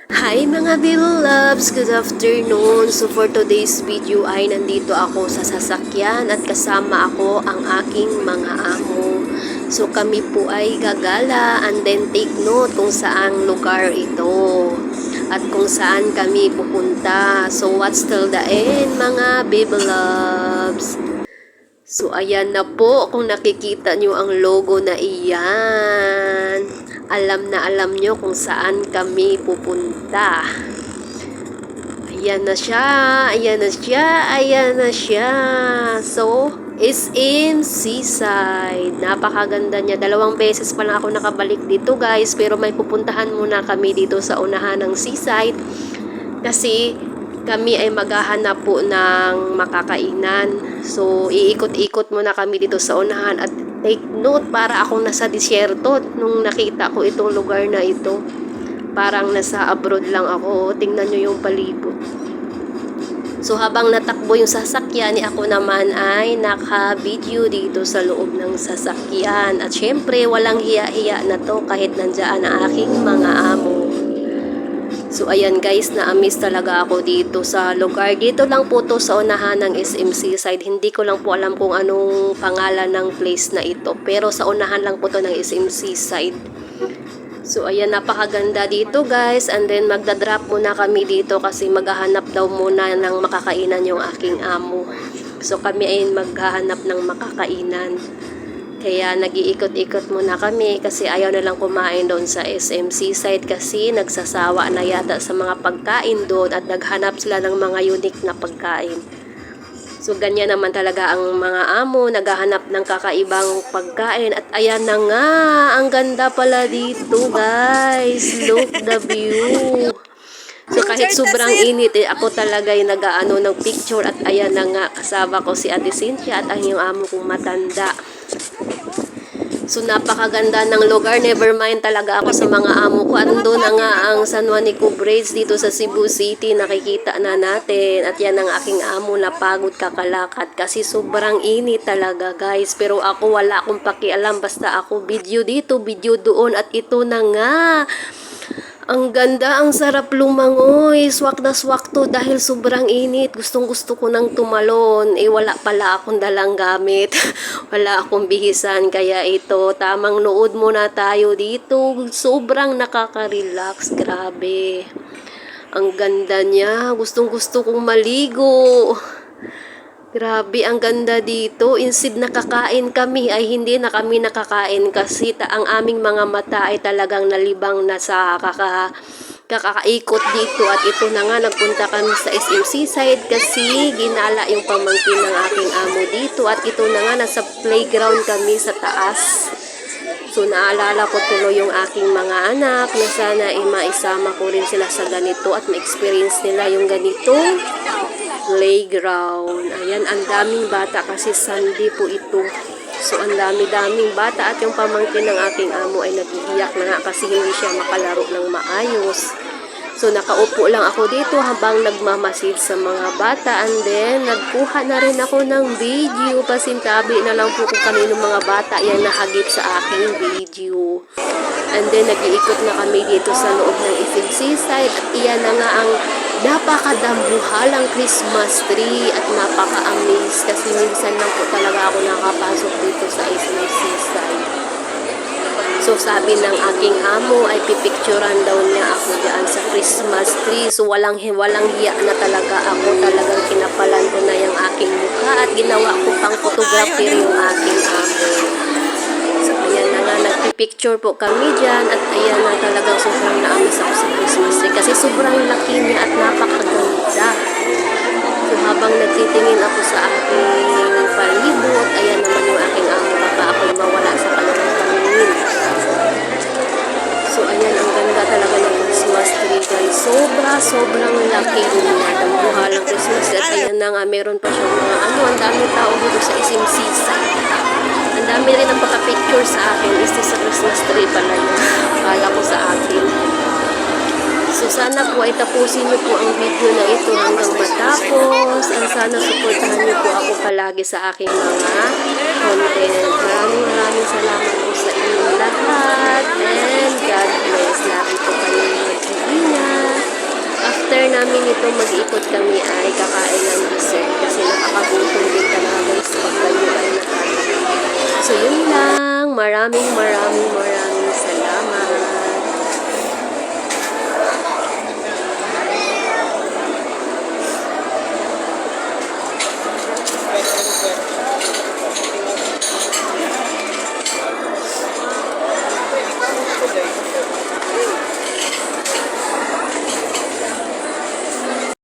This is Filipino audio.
Hi mga Bill Loves! Good afternoon! So for today's video ay nandito ako sa sasakyan at kasama ako ang aking mga amo. So kami po ay gagala and then take note kung saang lugar ito at kung saan kami pupunta. So watch till the end mga Bill Loves! So ayan na po kung nakikita nyo ang logo na iyan. Alam na alam nyo kung saan kami pupunta. Ayan na siya, ayan na siya, ayan na siya. So, SM Seaside. Napakaganda niya. 2 beses pa lang ako nakabalik dito guys. Pero may pupuntahan muna kami dito sa unahan ng Seaside. Kasi kami ay maghahanap po ng makakainan. So, iikot-ikot muna kami dito sa unahan at take note para akong nasa disyerto nung nakita ko itong lugar na ito. Parang nasa abroad lang ako. Tingnan nyo yung palibot. So, habang natakbo yung sasakyan, ako naman ay naka-video dito sa loob ng sasakyan. At syempre, walang hiya-hiya na to kahit nandiyan ang aking mga amo. So ayan guys, na-amaze talaga ako dito sa lugar. Dito lang po to sa unahan ng SM Seaside. Hindi ko lang po alam kung anong pangalan ng place na ito. Pero sa unahan lang po to ng SM Seaside. So ayan, napakaganda dito guys. And then magdadrop muna kami dito kasi maghahanap daw muna ng makakainan yung aking amo. So kami ay maghahanap ng makakainan. Kaya nag-iikot-ikot muna kami kasi ayaw na lang kumain doon sa SM Seaside kasi nagsasawa na yata sa mga pagkain doon at naghanap sila ng mga unique na pagkain. So ganyan naman talaga ang mga amo, naghahanap ng kakaibang pagkain at ayan na nga, ang ganda pala dito guys. Look the view. So kahit sobrang init, ako talaga yung nag-aano ng picture at ayan na nga, kasama ko si Ate Cynthia at ang yung amo kong matanda. So napakaganda ng lugar, never mind talaga ako sa mga amo ko. Ando na nga ang San Juanico Bridge dito sa Cebu City, nakikita na natin. At yan ang aking amo na pagod kakalakad kasi sobrang init talaga guys. Pero ako wala akong pakialam, basta ako video dito, video doon at ito na nga. Ang ganda, ang sarap lumangoy. Swak na swak to dahil sobrang init. Gustong gusto ko nang tumalon. Wala pala akong dalang gamit. Wala akong bihisan. Kaya ito, tamang nood muna tayo dito. Sobrang nakaka-relax. Grabe. Ang ganda niya. Gustong gusto kong maligo. Grabe, ang ganda dito. Instead nakakain kami, ay hindi na kami nakakain kasi ang aming mga mata ay talagang nalibang na sa kakaikot dito. At ito na nga, nagpunta kami sa SM Seaside kasi ginala yung pamangkin ng aking amo dito. At ito na nga, nasa playground kami sa taas. So naalala ko tuloy yung aking mga anak na sana maisama ko rin sila sa ganito at ma-experience nila yung ganitong playground. Ayan, ang daming bata kasi Sunday po ito. So ang dami-daming bata at yung pamangkin ng aking amo ay nag-iiyak na nga kasi hindi siya makalaro ng maayos. So nakaupo lang ako dito habang nagmamasid sa mga bata and then nagkuha na rin ako ng video. Pasintabi na lang po kung kanino mga bata yan nahagip sa aking video. And then nag-iikot na kami dito sa loob ng SM Seaside at iyan na nga ang napakadambuhalang Christmas tree at napaka-amaze kasi minsan lang po talaga ako nakapasok dito sa SM Seaside. So sabi ng aking amo ay pipicturan daw niya ako diyan sa Christmas tree. So walang hiya na talaga ako. Talagang kinapalan ko na yung aking mukha at ginawa ko pang photographer yung aking amo. So ayan na nga, nagpipicture po kami dyan at ayan na talagang sobrang naamis ako sa Christmas tree kasi sobrang laki niya at napakaganda. So habang nagtitingin ako sa aking palibot, ayan naman yung aking amo, baka ako'y mawala sa kanyang paningin. So ayan, ang ganda talaga ng Christmas tree guys. Sobrang laki niya. Dambuhalang Christmas tree. At ayan na nga, meron pa siyang mga ang dami tao dito sa SM Seaside. Ang dami rin ang pagka-picture sa akin. Is this sa Christmas tree pala niya? Akala ko sa akin. So sana po ay tapusin niyo po ang video na ito hanggang matapos. And sana suportahan niyo po ako palagi sa aking mga content. Maraming salamat po sa inyong lahat. And God bless. Lagi po kayo mag-iingat. after namin ito mag-ikot kami ay kakain ng dessert kasi nakakagutom din talaga guys pag kayo ay nakakain. So yun lang, maraming salamat.